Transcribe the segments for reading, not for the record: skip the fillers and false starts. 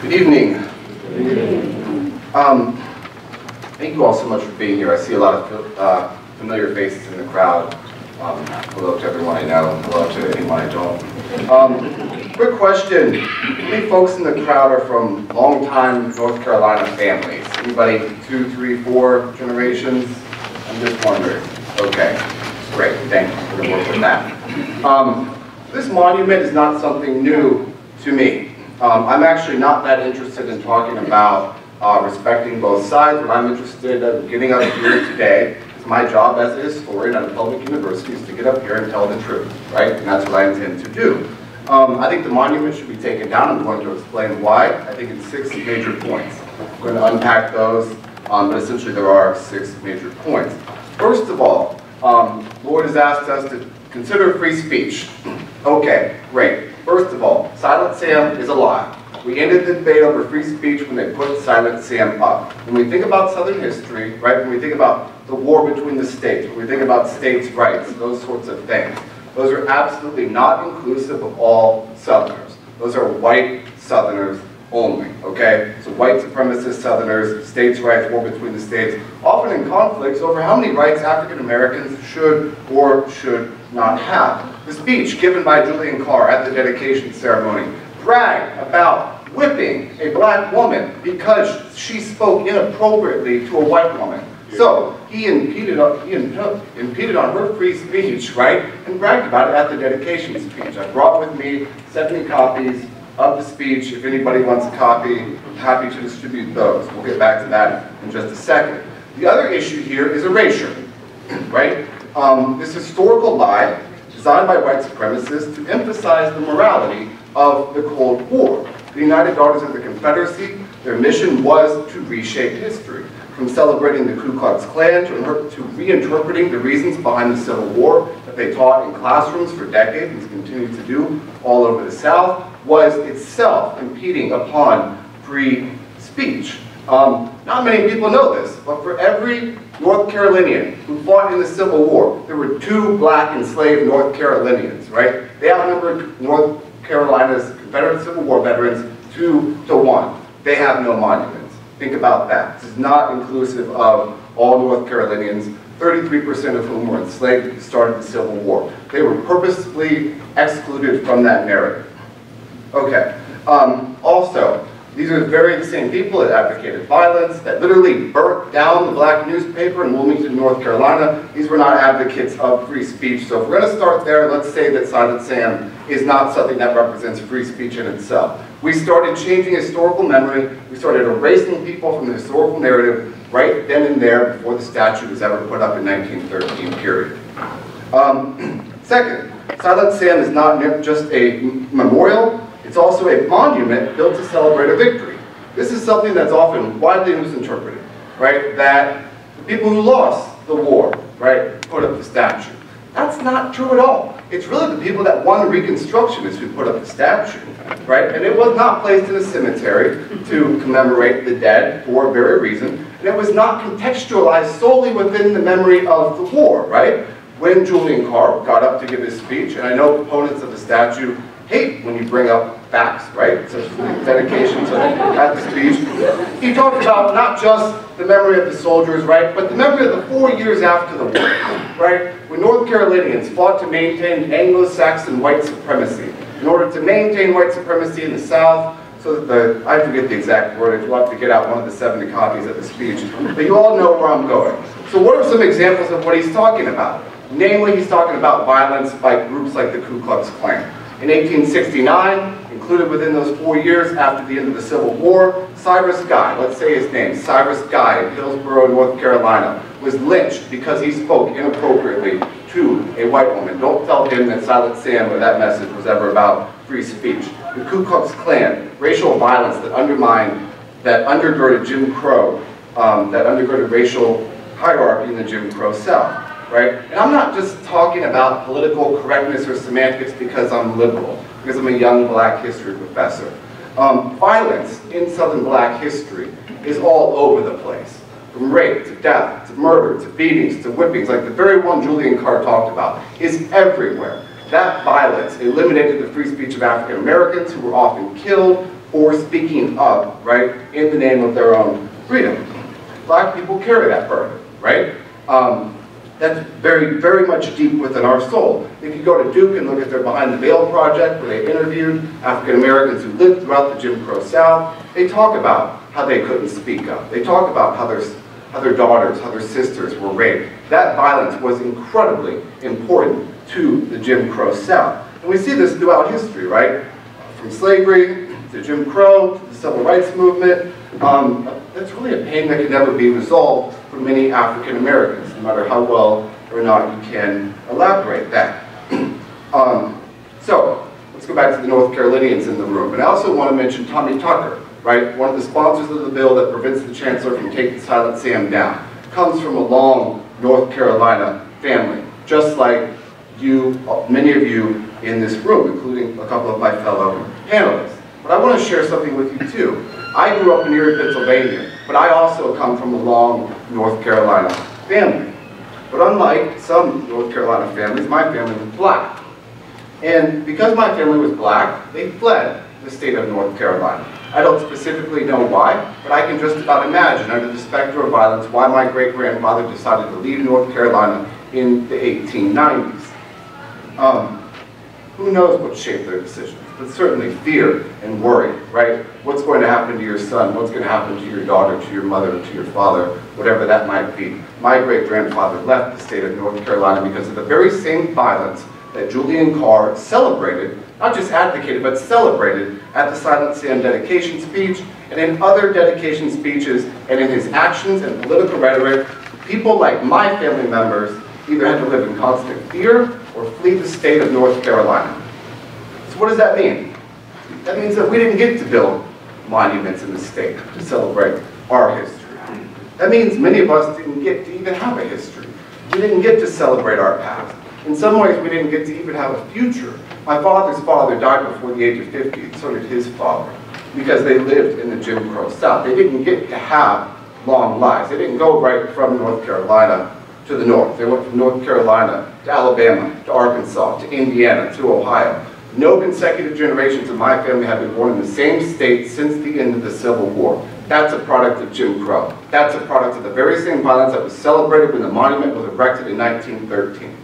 Good evening. Thank you all so much for being here. I see a lot of familiar faces in the crowd. Hello to everyone I know. Hello to anyone I don't. Quick question. How many folks in the crowd are from long-time North Carolina families? Anybody 2, 3, 4 generations? I'm just wondering. Okay, great. Thank you. We're going to work with that. This monument is not something new to me. I'm actually not that interested in talking about respecting both sides. What I'm interested in getting up here today is my job as a historian at a public university is to get up here and tell the truth, right? And that's what I intend to do. I think the monument should be taken down. I'm going to explain why. I think it's 6 major points. I'm going to unpack those, but essentially there are 6 major points. First of all, Lord has asked us to consider free speech. Okay, great. First of all, Silent Sam is a lie. We ended the debate over free speech when they put Silent Sam up. When we think about Southern history, right, when we think about the war between the states, when we think about states' rights, those sorts of things, those are absolutely not inclusive of all Southerners. Those are white Southerners only, okay? So white supremacist Southerners, states' rights, war between the states, often in conflicts over how many rights African Americans should or should not have. The speech given by Julian Carr at the dedication ceremony bragged about whipping a black woman because she spoke inappropriately to a white woman. So he impeded on her free speech, right, and bragged about it at the dedication speech. I brought with me 70 copies of the speech. If anybody wants a copy, I'm happy to distribute those. We'll get back to that in just a second. The other issue here is erasure, right? This historical lie designed by white supremacists to emphasize the morality of the Cold War. The United Daughters of the Confederacy, their mission was to reshape history, from celebrating the Ku Klux Klan to reinterpreting the reasons behind the Civil War that they taught in classrooms for decades and continue to do all over the South, was itself impeding upon free speech. Not many people know this, but for every North Carolinian who fought in the Civil War, there were 2 black enslaved North Carolinians, right? They outnumbered North Carolina's Confederate Civil War veterans 2 to 1. They have no monuments. Think about that. This is not inclusive of all North Carolinians, 33% of whom were enslaved at the start of the Civil War. They were purposefully excluded from that narrative. Okay. Also, these are the very same people that advocated violence, that literally burnt down the black newspaper in Wilmington, North Carolina. These were not advocates of free speech. So if we're going to start there, let's say that Silent Sam is not something that represents free speech in itself. We started changing historical memory. We started erasing people from the historical narrative right then and there before the statue was ever put up in 1913, period. Second, Silent Sam is not just a memorial. It's also a monument built to celebrate a victory. This is something that's often widely misinterpreted, right? That the people who lost the war, right, put up the statue. That's not true at all. It's really the people that won Reconstructionists who put up the statue, right? And it was not placed in a cemetery to commemorate the dead for a very reason. And it was not contextualized solely within the memory of the war, right? When Julian Carr got up to give his speech, and I know proponents of the statue hate when you bring up facts, right? Such as the dedication at the speech. He talked about not just the memory of the soldiers, right, but the memory of the 4 years after the war, right? When North Carolinians fought to maintain Anglo-Saxon white supremacy. In order to maintain white supremacy in the South, so that I forget the exact wordage, you'll have to get out one of the 70 copies of the speech, but you all know where I'm going. So what are some examples of what he's talking about? Namely, he's talking about violence by groups like the Ku Klux Klan. In 1869, included within those 4 years after the end of the Civil War, Cyrus Guy, let's say his name, Cyrus Guy in Hillsborough, North Carolina, was lynched because he spoke inappropriately to a white woman. Don't tell him that Silent Sam or that message was ever about free speech. The Ku Klux Klan, racial violence that undergirded Jim Crow, that undergirded racial hierarchy in the Jim Crow South. Right? And I'm not just talking about political correctness or semantics because I'm liberal, because I'm a young black history professor. Violence in Southern black history is all over the place. From rape, to death, to murder, to beatings, to whippings, like the very one Julian Carr talked about, is everywhere. That violence eliminated the free speech of African Americans who were often killed for speaking up, right, in the name of their own freedom. Black people carry that burden, right? That's very, very much deep within our soul. If you go to Duke and look at their Behind the Veil project, where they interviewed African Americans who lived throughout the Jim Crow South, they talk about how they couldn't speak up. They talk about how their daughters, how their sisters were raped. That violence was incredibly important to the Jim Crow South. And we see this throughout history, right? From slavery to Jim Crow, to the Civil Rights Movement. That's really a pain that can never be resolved for many African Americans, no matter how well or not you can elaborate that. So, let's go back to the North Carolinians in the room. And I also want to mention Tommy Tucker, right? One of the sponsors of the bill that prevents the Chancellor from taking Silent Sam down. Comes from a long North Carolina family, just like you, many of you in this room, including a couple of my fellow panelists. But I want to share something with you too. I grew up in Erie, Pennsylvania, but I also come from a long North Carolina family. But unlike some North Carolina families, my family was black. And because my family was black, they fled the state of North Carolina. I don't specifically know why, but I can just about imagine, under the specter of violence, why my great-grandfather decided to leave North Carolina in the 1890s. Who knows what shaped their decisions, but certainly fear and worry, right? What's going to happen to your son? What's going to happen to your daughter, to your mother, to your father, whatever that might be. My great-grandfather left the state of North Carolina because of the very same violence that Julian Carr celebrated, not just advocated, but celebrated at the Silent Sam dedication speech and in other dedication speeches and in his actions and political rhetoric. People like my family members either had to live in constant fear or flee the state of North Carolina. So what does that mean? That means that we didn't get to build monuments in the state to celebrate our history. That means many of us didn't get to even have a history. We didn't get to celebrate our past. In some ways, we didn't get to even have a future. My father's father died before the age of 50, and so did his father, because they lived in the Jim Crow South. They didn't get to have long lives. They didn't go right from North Carolina to the north. They went from North Carolina to Alabama, to Arkansas, to Indiana, to Ohio. No consecutive generations of my family have been born in the same state since the end of the Civil War. That's a product of Jim Crow. That's a product of the very same violence that was celebrated when the monument was erected in 1913.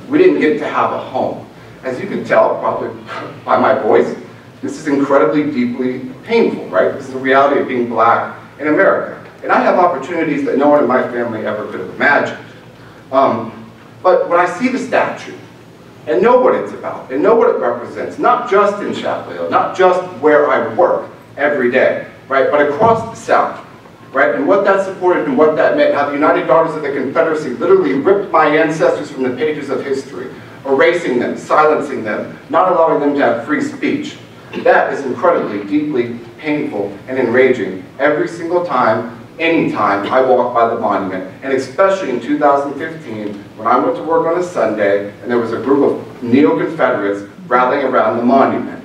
We didn't get to have a home. As you can tell, probably by my voice, this is incredibly, deeply painful, right? This is the reality of being black in America. And I have opportunities that no one in my family ever could have imagined. But when I see the statue, and know what it's about, and know what it represents, not just in Chapel Hill, not just where I work every day, right, but across the South, right, and what that supported and what that meant, how the United Daughters of the Confederacy literally ripped my ancestors from the pages of history, erasing them, silencing them, not allowing them to have free speech. That is incredibly, deeply painful and enraging every single time, anytime I walk by the monument, and especially in 2015, when I went to work on a Sunday, and there was a group of neo-Confederates rallying around the monument.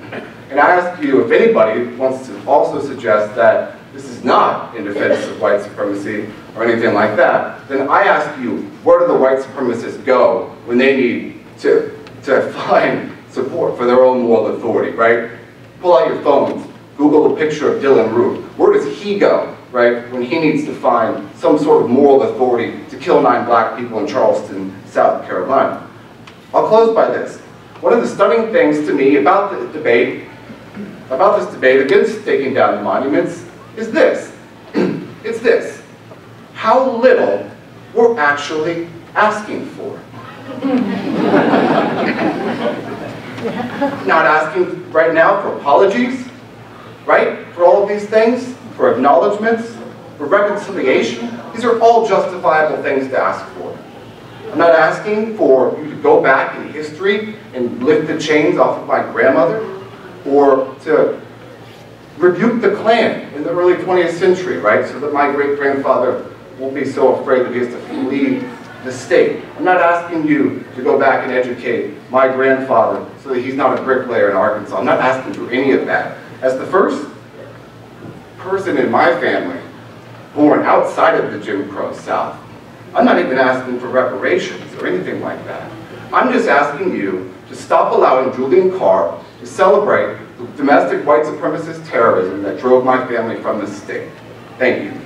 And I ask you, if anybody wants to also suggest that this is not in defense of white supremacy or anything like that, then I ask you, where do the white supremacists go when they need to find support for their own moral authority, right? Pull out your phones, Google a picture of Dylan Roof. Where does he go, right, when he needs to find some sort of moral authority to kill 9 black people in Charleston, South Carolina? I'll close by this. One of the stunning things to me about this debate against taking down the monuments is this. It's this. How little we're actually asking for. Not asking right now for apologies, right? For all of these things, for acknowledgments, for reconciliation. These are all justifiable things to ask for. I'm not asking for you to go back in history and lift the chains off of my grandmother, or to rebuke the Klan in the early 20th century, right? So that my great-grandfather won't be so afraid that he has to flee the state. I'm not asking you to go back and educate my grandfather so that he's not a bricklayer in Arkansas. I'm not asking for any of that. As the first person in my family born outside of the Jim Crow South, I'm not even asking for reparations or anything like that. I'm just asking you to to stop allowing Julian Carr to celebrate the domestic white supremacist terrorism that drove my family from this state. Thank you.